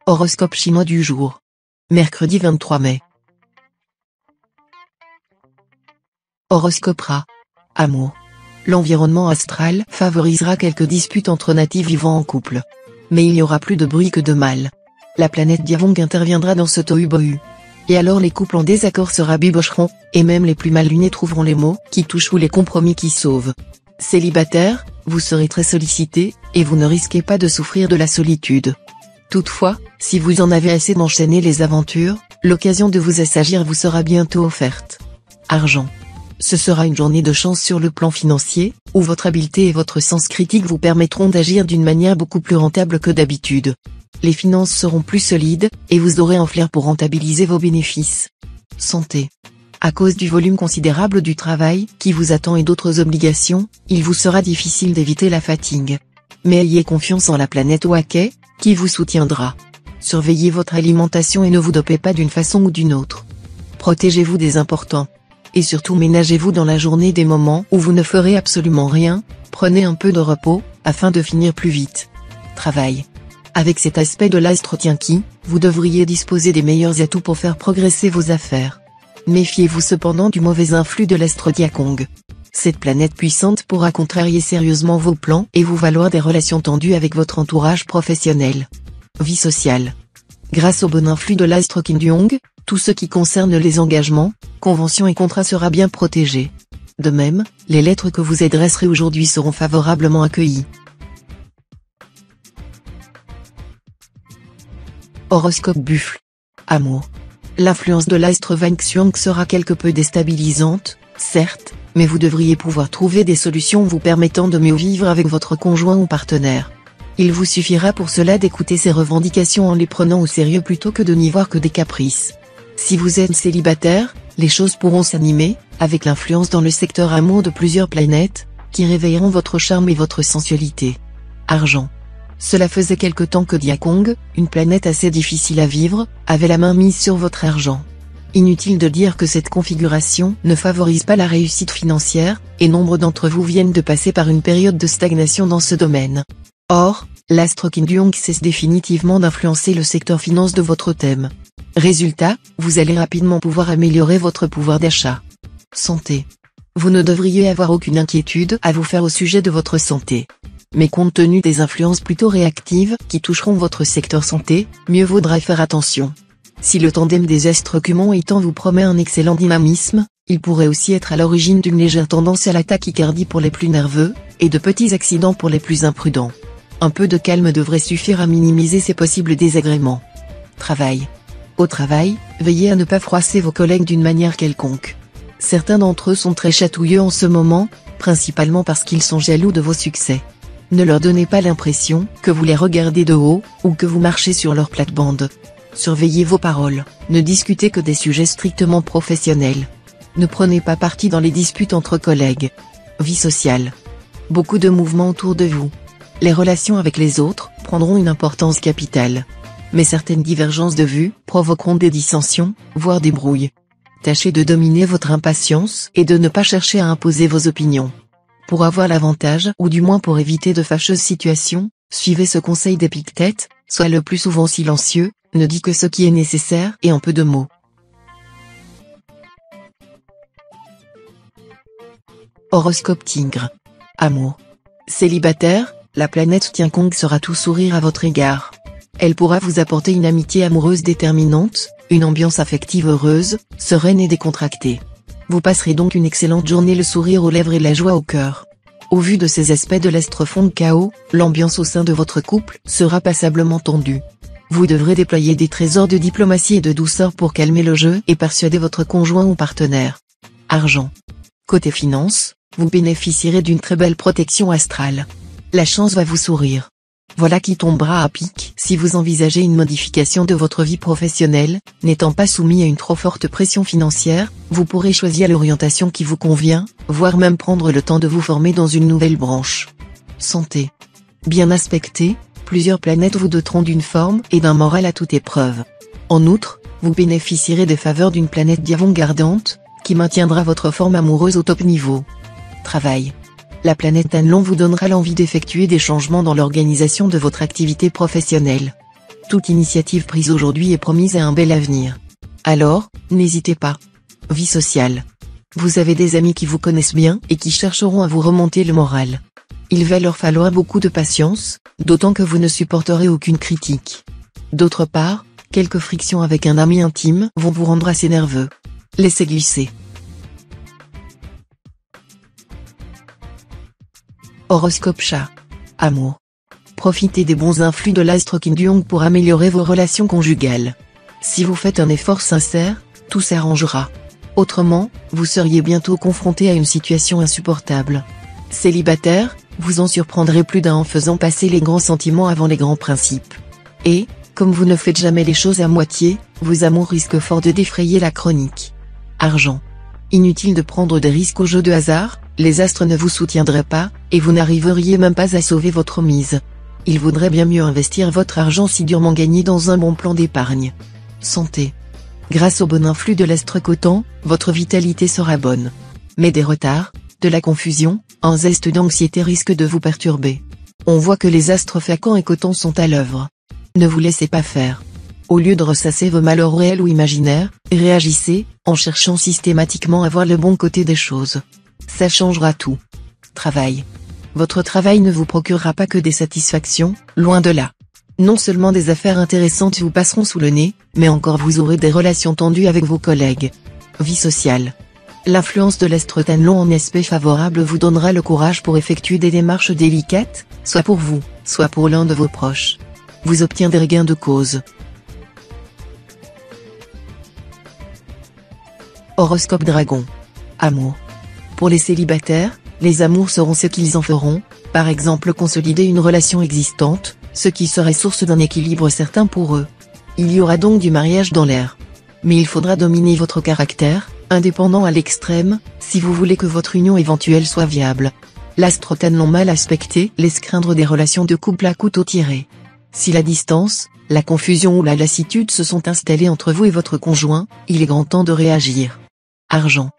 Horoscope chinois du jour. Mercredi 23 mai. Horoscope Ra. Amour. L'environnement astral favorisera quelques disputes entre natifs vivant en couple. Mais il n'y aura plus de bruit que de mal. La planète Diavong interviendra dans ce tohu-bohu. Et alors les couples en désaccord se rabibocheront, et même les plus mal lunés trouveront les mots qui touchent ou les compromis qui sauvent. Célibataire, vous serez très sollicité, et vous ne risquez pas de souffrir de la solitude. Toutefois, si vous en avez assez d'enchaîner les aventures, l'occasion de vous assagir vous sera bientôt offerte. Argent. Ce sera une journée de chance sur le plan financier, où votre habileté et votre sens critique vous permettront d'agir d'une manière beaucoup plus rentable que d'habitude. Les finances seront plus solides, et vous aurez un flair pour rentabiliser vos bénéfices. Santé. À cause du volume considérable du travail qui vous attend et d'autres obligations, il vous sera difficile d'éviter la fatigue. Mais ayez confiance en la planète Waquet, qui vous soutiendra. Surveillez votre alimentation et ne vous dopez pas d'une façon ou d'une autre. Protégez-vous des importants. Et surtout ménagez-vous dans la journée des moments où vous ne ferez absolument rien, prenez un peu de repos, afin de finir plus vite. Travail. Avec cet aspect de l'astre Tianqi, vous devriez disposer des meilleurs atouts pour faire progresser vos affaires. Méfiez-vous cependant du mauvais influx de l'astre Diakong. Cette planète puissante pourra contrarier sérieusement vos plans et vous valoir des relations tendues avec votre entourage professionnel. Vie sociale. Grâce au bon influx de l'astre Kim Duong, tout ce qui concerne les engagements, conventions et contrats sera bien protégé. De même, les lettres que vous adresserez aujourd'hui seront favorablement accueillies. Horoscope Buffle. Amour. L'influence de l'astre Wang Xuang sera quelque peu déstabilisante, certes, mais vous devriez pouvoir trouver des solutions vous permettant de mieux vivre avec votre conjoint ou partenaire. Il vous suffira pour cela d'écouter ses revendications en les prenant au sérieux plutôt que de n'y voir que des caprices. Si vous êtes célibataire, les choses pourront s'animer, avec l'influence dans le secteur amour de plusieurs planètes, qui réveilleront votre charme et votre sensualité. Argent. Cela faisait quelque temps que Diakong, une planète assez difficile à vivre, avait la main mise sur votre argent. Inutile de dire que cette configuration ne favorise pas la réussite financière, et nombre d'entre vous viennent de passer par une période de stagnation dans ce domaine. Or, l'astre Kim Duong cesse définitivement d'influencer le secteur finance de votre thème. Résultat, vous allez rapidement pouvoir améliorer votre pouvoir d'achat. Santé. Vous ne devriez avoir aucune inquiétude à vous faire au sujet de votre santé. Mais compte tenu des influences plutôt réactives qui toucheront votre secteur santé, mieux vaudra faire attention. Si le tandem des astres Kumon étant vous promet un excellent dynamisme, il pourrait aussi être à l'origine d'une légère tendance à la tachycardie pour les plus nerveux, et de petits accidents pour les plus imprudents. Un peu de calme devrait suffire à minimiser ces possibles désagréments. Travail. Au travail, veillez à ne pas froisser vos collègues d'une manière quelconque. Certains d'entre eux sont très chatouilleux en ce moment, principalement parce qu'ils sont jaloux de vos succès. Ne leur donnez pas l'impression que vous les regardez de haut, ou que vous marchez sur leur plate-bande. Surveillez vos paroles, ne discutez que des sujets strictement professionnels. Ne prenez pas parti dans les disputes entre collègues. Vie sociale. Beaucoup de mouvements autour de vous. Les relations avec les autres prendront une importance capitale. Mais certaines divergences de vues provoqueront des dissensions, voire des brouilles. Tâchez de dominer votre impatience et de ne pas chercher à imposer vos opinions. Pour avoir l'avantage, ou du moins pour éviter de fâcheuses situations, suivez ce conseil d'Épictète, sois le plus souvent silencieux, ne dis que ce qui est nécessaire et en peu de mots. Horoscope Tigre. Amour. Célibataire, la planète Tiankong sera tout sourire à votre égard. Elle pourra vous apporter une amitié amoureuse déterminante, une ambiance affective heureuse, sereine et décontractée. Vous passerez donc une excellente journée le sourire aux lèvres et la joie au cœur. Au vu de ces aspects de l'astre fond de chaos, l'ambiance au sein de votre couple sera passablement tendue. Vous devrez déployer des trésors de diplomatie et de douceur pour calmer le jeu et persuader votre conjoint ou partenaire. Argent. Côté finance, vous bénéficierez d'une très belle protection astrale. La chance va vous sourire. Voilà qui tombera à pic si vous envisagez une modification de votre vie professionnelle, n'étant pas soumis à une trop forte pression financière, vous pourrez choisir l'orientation qui vous convient, voire même prendre le temps de vous former dans une nouvelle branche. Santé. Bien aspecté, plusieurs planètes vous doteront d'une forme et d'un moral à toute épreuve. En outre, vous bénéficierez des faveurs d'une planète Diavong ardente, qui maintiendra votre forme amoureuse au top niveau. Travail. La planète Anlon vous donnera l'envie d'effectuer des changements dans l'organisation de votre activité professionnelle. Toute initiative prise aujourd'hui est promise à un bel avenir. Alors, n'hésitez pas. Vie sociale. Vous avez des amis qui vous connaissent bien et qui chercheront à vous remonter le moral. Il va leur falloir beaucoup de patience, d'autant que vous ne supporterez aucune critique. D'autre part, quelques frictions avec un ami intime vont vous rendre assez nerveux. Laissez glisser. Horoscope chat. Amour. Profitez des bons influx de l'astre Kim Jong pour améliorer vos relations conjugales. Si vous faites un effort sincère, tout s'arrangera. Autrement, vous seriez bientôt confronté à une situation insupportable. Célibataire, vous en surprendrez plus d'un en faisant passer les grands sentiments avant les grands principes. Et, comme vous ne faites jamais les choses à moitié, vos amours risquent fort de défrayer la chronique. Argent. Inutile de prendre des risques au jeu de hasard, les astres ne vous soutiendraient pas, et vous n'arriveriez même pas à sauver votre mise. Il vaudrait bien mieux investir votre argent si durement gagné dans un bon plan d'épargne. Santé. Grâce au bon influx de l'astre Coton, votre vitalité sera bonne. Mais des retards, de la confusion, un zeste d'anxiété risque de vous perturber. On voit que les astres Facan et Coton sont à l'œuvre. Ne vous laissez pas faire. Au lieu de ressasser vos malheurs réels ou imaginaires, réagissez, en cherchant systématiquement à voir le bon côté des choses. Ça changera tout. Travail. Votre travail ne vous procurera pas que des satisfactions, loin de là. Non seulement des affaires intéressantes vous passeront sous le nez, mais encore vous aurez des relations tendues avec vos collègues. Vie sociale. L'influence de l'astre Tanlon en aspect favorable vous donnera le courage pour effectuer des démarches délicates, soit pour vous, soit pour l'un de vos proches. Vous obtiendrez gain de cause. Horoscope Dragon. Amour. Pour les célibataires, les amours seront ce qu'ils en feront, par exemple consolider une relation existante, ce qui serait source d'un équilibre certain pour eux. Il y aura donc du mariage dans l'air. Mais il faudra dominer votre caractère, indépendant à l'extrême, si vous voulez que votre union éventuelle soit viable. L'astre Tanlon mal aspecté laisse craindre des relations de couple à couteau tiré. Si la distance, la confusion ou la lassitude se sont installées entre vous et votre conjoint, il est grand temps de réagir. Argent.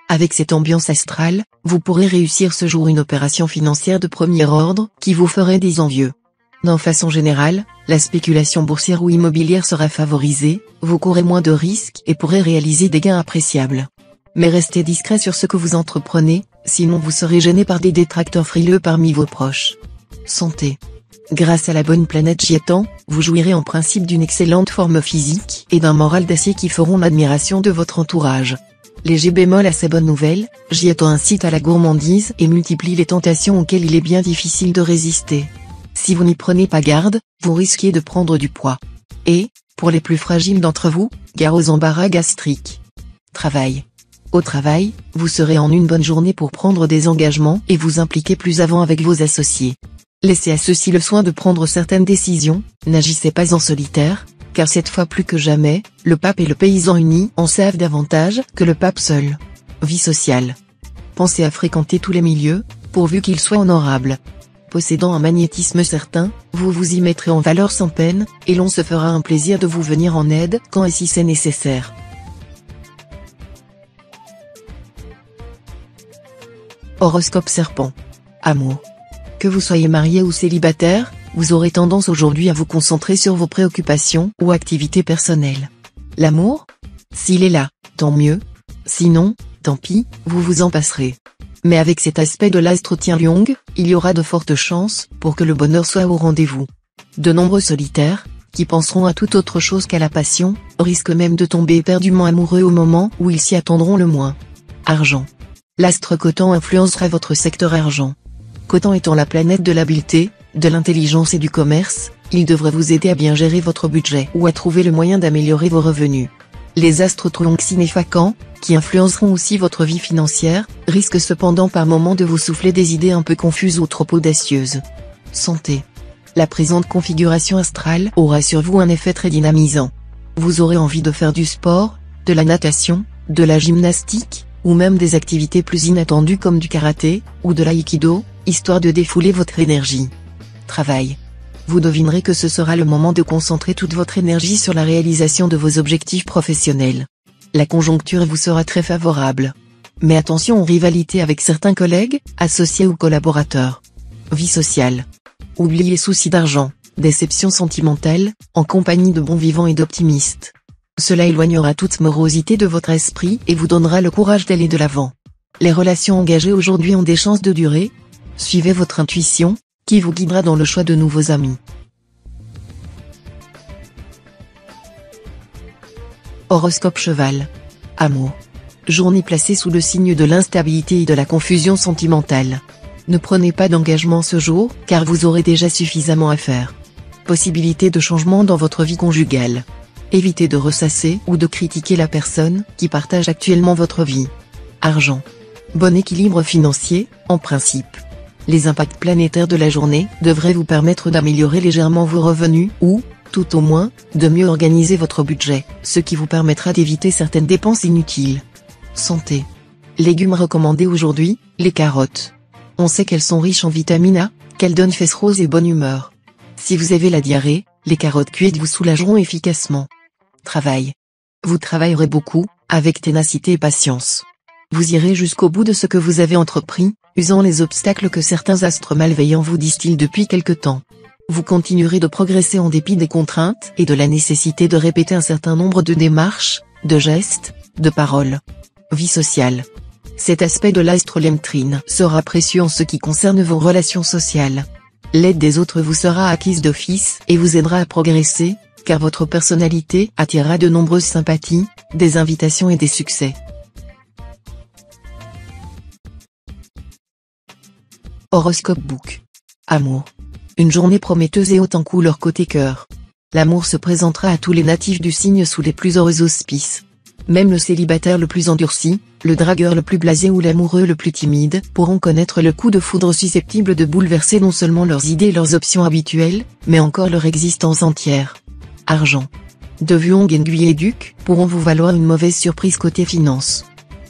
Avec cette ambiance astrale, vous pourrez réussir ce jour une opération financière de premier ordre qui vous ferait des envieux. D'une façon générale, la spéculation boursière ou immobilière sera favorisée, vous courez moins de risques et pourrez réaliser des gains appréciables. Mais restez discret sur ce que vous entreprenez, sinon vous serez gêné par des détracteurs frileux parmi vos proches. Santé. Grâce à la bonne planète Giatan, vous jouirez en principe d'une excellente forme physique et d'un moral d'acier qui feront l'admiration de votre entourage. Léger bémol à ces bonnes nouvelles, Giatan incite à la gourmandise et multiplie les tentations auxquelles il est bien difficile de résister. Si vous n'y prenez pas garde, vous risquez de prendre du poids. Et, pour les plus fragiles d'entre vous, gare aux embarras gastriques. Travail. Au travail, vous serez en une bonne journée pour prendre des engagements et vous impliquer plus avant avec vos associés. Laissez à ceux-ci le soin de prendre certaines décisions, n'agissez pas en solitaire, car cette fois plus que jamais, le pape et le paysan unis en savent davantage que le pape seul. Vie sociale. Pensez à fréquenter tous les milieux, pourvu qu'ils soient honorables. Possédant un magnétisme certain, vous vous y mettrez en valeur sans peine, et l'on se fera un plaisir de vous venir en aide quand et si c'est nécessaire. Horoscope Serpent. Amour. Que vous soyez marié ou célibataire, vous aurez tendance aujourd'hui à vous concentrer sur vos préoccupations ou activités personnelles. L'amour ? S'il est là, tant mieux. Sinon, tant pis, vous vous en passerez. Mais avec cet aspect de l'astre Tianliong, il y aura de fortes chances pour que le bonheur soit au rendez-vous. De nombreux solitaires, qui penseront à toute autre chose qu'à la passion, risquent même de tomber éperdument amoureux au moment où ils s'y attendront le moins. Argent. L'astre Coton influencera votre secteur argent. Coton étant la planète de l'habileté, de l'intelligence et du commerce, il devrait vous aider à bien gérer votre budget ou à trouver le moyen d'améliorer vos revenus. Les astres Truonxin et Facan, qui influenceront aussi votre vie financière, risquent cependant par moments de vous souffler des idées un peu confuses ou trop audacieuses. Santé. La présente configuration astrale aura sur vous un effet très dynamisant. Vous aurez envie de faire du sport, de la natation, de la gymnastique, ou même des activités plus inattendues comme du karaté, ou de l'aïkido, histoire de défouler votre énergie. Travail. Vous devinerez que ce sera le moment de concentrer toute votre énergie sur la réalisation de vos objectifs professionnels. La conjoncture vous sera très favorable. Mais attention aux rivalités avec certains collègues, associés ou collaborateurs. Vie sociale. Oubliez soucis d'argent, Déception sentimentale, en compagnie de bons vivants et d'optimistes. Cela éloignera toute morosité de votre esprit et vous donnera le courage d'aller de l'avant. Les relations engagées aujourd'hui ont des chances de durer. Suivez votre intuition, qui vous guidera dans le choix de nouveaux amis. Horoscope Cheval. Amour. Journée placée sous le signe de l'instabilité et de la confusion sentimentale. Ne prenez pas d'engagement ce jour, car vous aurez déjà suffisamment à faire. Possibilité de changement dans votre vie conjugale. Évitez de ressasser ou de critiquer la personne qui partage actuellement votre vie. Argent. Bon équilibre financier, en principe. Les impacts planétaires de la journée devraient vous permettre d'améliorer légèrement vos revenus ou, tout au moins, de mieux organiser votre budget, ce qui vous permettra d'éviter certaines dépenses inutiles. Santé. Légumes recommandés aujourd'hui, les carottes. On sait qu'elles sont riches en vitamine A, qu'elles donnent fesses roses et bonne humeur. Si vous avez la diarrhée, les carottes cuites vous soulageront efficacement. Travail. Vous travaillerez beaucoup, avec ténacité et patience. Vous irez jusqu'au bout de ce que vous avez entrepris, usant les obstacles que certains astres malveillants vous distillent depuis quelque temps. Vous continuerez de progresser en dépit des contraintes et de la nécessité de répéter un certain nombre de démarches, de gestes, de paroles. Vie sociale. Cet aspect de l'astre Lemtrine sera précieux en ce qui concerne vos relations sociales. L'aide des autres vous sera acquise d'office et vous aidera à progresser, car votre personnalité attirera de nombreuses sympathies, des invitations et des succès. Horoscope Book. Amour. Une journée prometteuse et haute en couleur côté cœur. L'amour se présentera à tous les natifs du signe sous les plus heureux auspices. Même le célibataire le plus endurci, le dragueur le plus blasé ou l'amoureux le plus timide pourront connaître le coup de foudre susceptible de bouleverser non seulement leurs idées et leurs options habituelles, mais encore leur existence entière. Argent. De Vuong Aiguille et Duc pourront vous valoir une mauvaise surprise côté finance.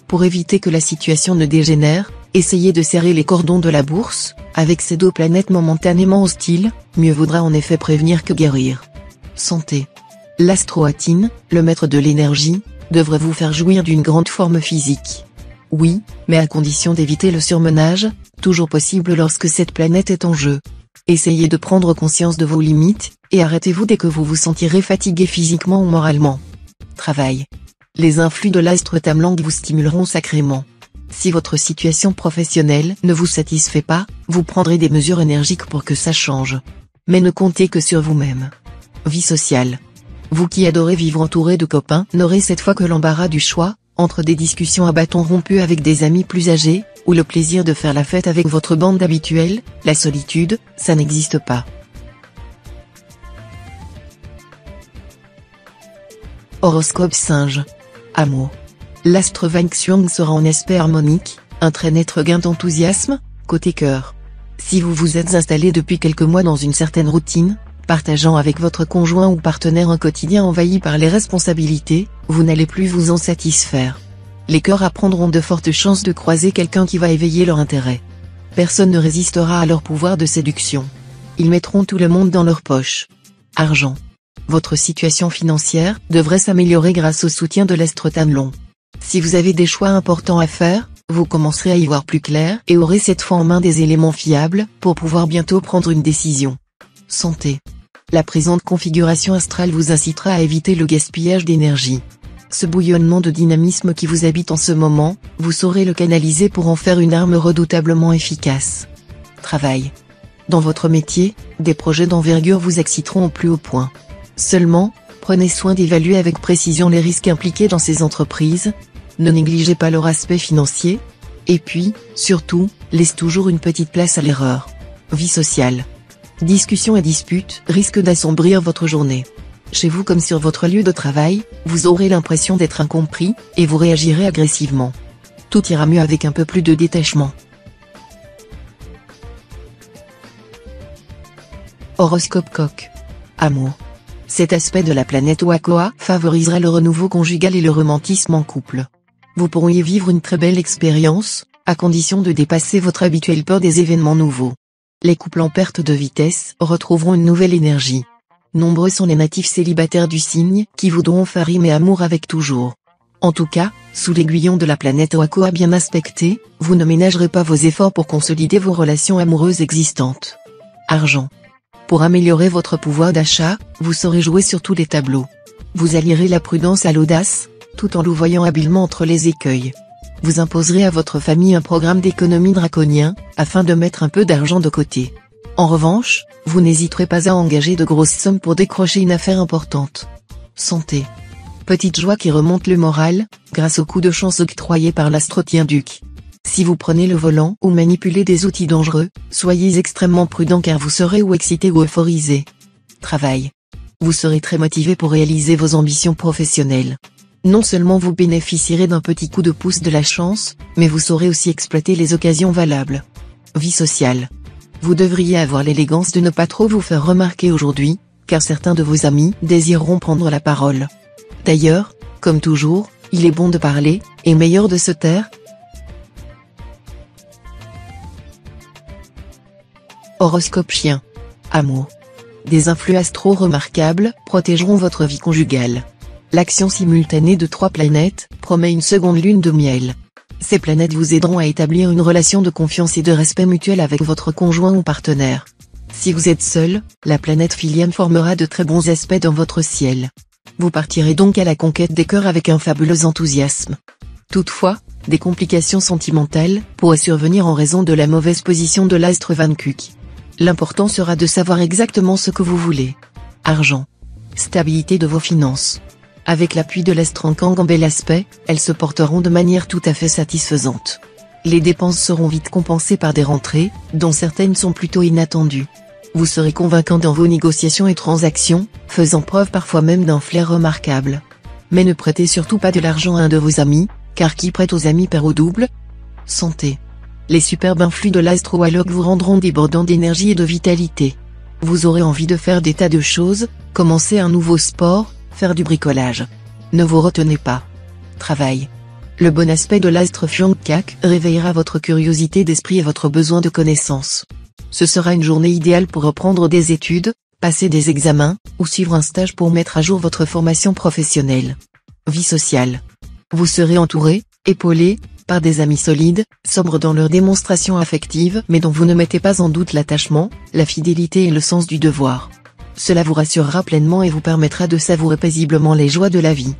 Pour éviter que la situation ne dégénère, essayez de serrer les cordons de la bourse. Avec ces deux planètes momentanément hostiles, mieux vaudra en effet prévenir que guérir. Santé. L'astroatine, le maître de l'énergie, devrait vous faire jouir d'une grande forme physique. Oui, mais à condition d'éviter le surmenage, toujours possible lorsque cette planète est en jeu. Essayez de prendre conscience de vos limites, et arrêtez-vous dès que vous vous sentirez fatigué physiquement ou moralement. Travail. Les influx de l'astre Tamlang vous stimuleront sacrément. Si votre situation professionnelle ne vous satisfait pas, vous prendrez des mesures énergiques pour que ça change. Mais ne comptez que sur vous-même. Vie sociale. Vous qui adorez vivre entouré de copains n'aurez cette fois que l'embarras du choix, entre des discussions à bâtons rompus avec des amis plus âgés, ou le plaisir de faire la fête avec votre bande habituelle. La solitude, ça n'existe pas. Horoscope Singe. Amour. L'astre Vanxiang sera en aspect harmonique, un très net regain d'enthousiasme, côté cœur. Si vous vous êtes installé depuis quelques mois dans une certaine routine, partageant avec votre conjoint ou partenaire un quotidien envahi par les responsabilités, vous n'allez plus vous en satisfaire. Les cœurs apprendront de fortes chances de croiser quelqu'un qui va éveiller leur intérêt. Personne ne résistera à leur pouvoir de séduction. Ils mettront tout le monde dans leur poche. Argent. Votre situation financière devrait s'améliorer grâce au soutien de l'astre Tamlang. Si vous avez des choix importants à faire, vous commencerez à y voir plus clair et aurez cette fois en main des éléments fiables pour pouvoir bientôt prendre une décision. Santé. La présente configuration astrale vous incitera à éviter le gaspillage d'énergie. Ce bouillonnement de dynamisme qui vous habite en ce moment, vous saurez le canaliser pour en faire une arme redoutablement efficace. Travail. Dans votre métier, des projets d'envergure vous exciteront au plus haut point. Seulement, prenez soin d'évaluer avec précision les risques impliqués dans ces entreprises. Ne négligez pas leur aspect financier. Et puis, surtout, laisse toujours une petite place à l'erreur. Vie sociale. Discussions et disputes risquent d'assombrir votre journée. Chez vous comme sur votre lieu de travail, vous aurez l'impression d'être incompris, et vous réagirez agressivement. Tout ira mieux avec un peu plus de détachement. Horoscope Coq. Amour. Cet aspect de la planète Wakoa favorisera le renouveau conjugal et le romantisme en couple. Vous pourriez vivre une très belle expérience, à condition de dépasser votre habituelle peur des événements nouveaux. Les couples en perte de vitesse retrouveront une nouvelle énergie. Nombreux sont les natifs célibataires du signe qui voudront faire rime et amour avec toujours. En tout cas, sous l'aiguillon de la planète Wakoa bien aspectée, vous ne ménagerez pas vos efforts pour consolider vos relations amoureuses existantes. Argent. Pour améliorer votre pouvoir d'achat, vous saurez jouer sur tous les tableaux. Vous allierez la prudence à l'audace, tout en louvoyant habilement entre les écueils. Vous imposerez à votre famille un programme d'économie draconien, afin de mettre un peu d'argent de côté. En revanche, vous n'hésiterez pas à engager de grosses sommes pour décrocher une affaire importante. Santé. Petite joie qui remonte le moral, grâce au coup de chance octroyé par l'astro-Duc. Si vous prenez le volant ou manipulez des outils dangereux, soyez extrêmement prudent car vous serez ou excité ou euphorisé. Travail. Vous serez très motivé pour réaliser vos ambitions professionnelles. Non seulement vous bénéficierez d'un petit coup de pouce de la chance, mais vous saurez aussi exploiter les occasions valables. Vie sociale. Vous devriez avoir l'élégance de ne pas trop vous faire remarquer aujourd'hui, car certains de vos amis désireront prendre la parole. D'ailleurs, comme toujours, il est bon de parler, et meilleur de se taire. Horoscope chien. Amour. Des influx astro remarquables protégeront votre vie conjugale. L'action simultanée de 3 planètes promet une seconde lune de miel. Ces planètes vous aideront à établir une relation de confiance et de respect mutuel avec votre conjoint ou partenaire. Si vous êtes seul, la planète Philiane formera de très bons aspects dans votre ciel. Vous partirez donc à la conquête des cœurs avec un fabuleux enthousiasme. Toutefois, des complications sentimentales pourraient survenir en raison de la mauvaise position de l'astre vaincu. L'important sera de savoir exactement ce que vous voulez. Argent. Stabilité de vos finances. Avec l'appui de l'astro-Kang en bel aspect, elles se porteront de manière tout à fait satisfaisante. Les dépenses seront vite compensées par des rentrées, dont certaines sont plutôt inattendues. Vous serez convaincant dans vos négociations et transactions, faisant preuve parfois même d'un flair remarquable. Mais ne prêtez surtout pas de l'argent à un de vos amis, car qui prête aux amis perd au double. Santé. Les superbes influx de l'astro-alloc vous rendront débordant d'énergie et de vitalité. Vous aurez envie de faire des tas de choses, commencer un nouveau sport, faire du bricolage. Ne vous retenez pas. Travail. Le bon aspect de l'astre Fiancak réveillera votre curiosité d'esprit et votre besoin de connaissances. Ce sera une journée idéale pour reprendre des études, passer des examens, ou suivre un stage pour mettre à jour votre formation professionnelle. Vie sociale. Vous serez entouré, épaulé, par des amis solides, sobres dans leur démonstration affective mais dont vous ne mettez pas en doute l'attachement, la fidélité et le sens du devoir. Cela vous rassurera pleinement et vous permettra de savourer paisiblement les joies de la vie.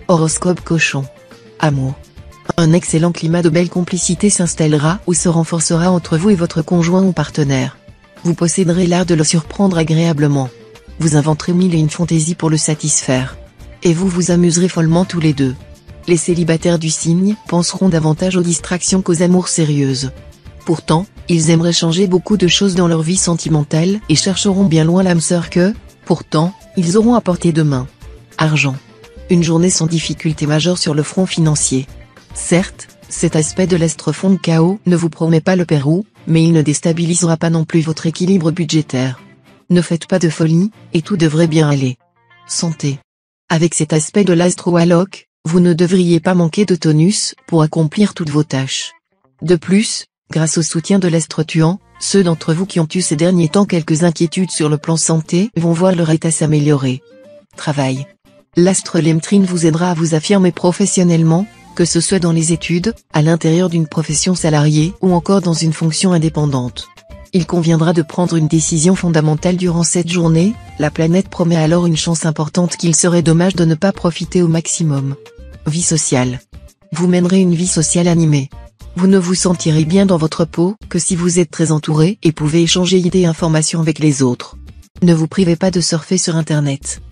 Horoscope cochon. Amour. Un excellent climat de belle complicité s'installera ou se renforcera entre vous et votre conjoint ou partenaire. Vous posséderez l'art de le surprendre agréablement. Vous inventerez mille et une fantaisies pour le satisfaire. Et vous vous amuserez follement tous les deux. Les célibataires du signe penseront davantage aux distractions qu'aux amours sérieuses. Pourtant, ils aimeraient changer beaucoup de choses dans leur vie sentimentale et chercheront bien loin l'âme sœur que, pourtant, ils auront à portée de main. Argent. Une journée sans difficulté majeure sur le front financier. Certes, cet aspect de l'astre fond de chaos ne vous promet pas le Pérou, mais il ne déstabilisera pas non plus votre équilibre budgétaire. Ne faites pas de folie, et tout devrait bien aller. Santé. Avec cet aspect de l'astro-alloc, vous ne devriez pas manquer de tonus pour accomplir toutes vos tâches. De plus, grâce au soutien de l'astre-tuant, ceux d'entre vous qui ont eu ces derniers temps quelques inquiétudes sur le plan santé vont voir leur état s'améliorer. Travail. L'astre Lemtrine vous aidera à vous affirmer professionnellement, que ce soit dans les études, à l'intérieur d'une profession salariée ou encore dans une fonction indépendante. Il conviendra de prendre une décision fondamentale durant cette journée, la planète promet alors une chance importante qu'il serait dommage de ne pas profiter au maximum. Vie sociale. Vous mènerez une vie sociale animée. Vous ne vous sentirez bien dans votre peau que si vous êtes très entouré et pouvez échanger idées et informations avec les autres. Ne vous privez pas de surfer sur Internet.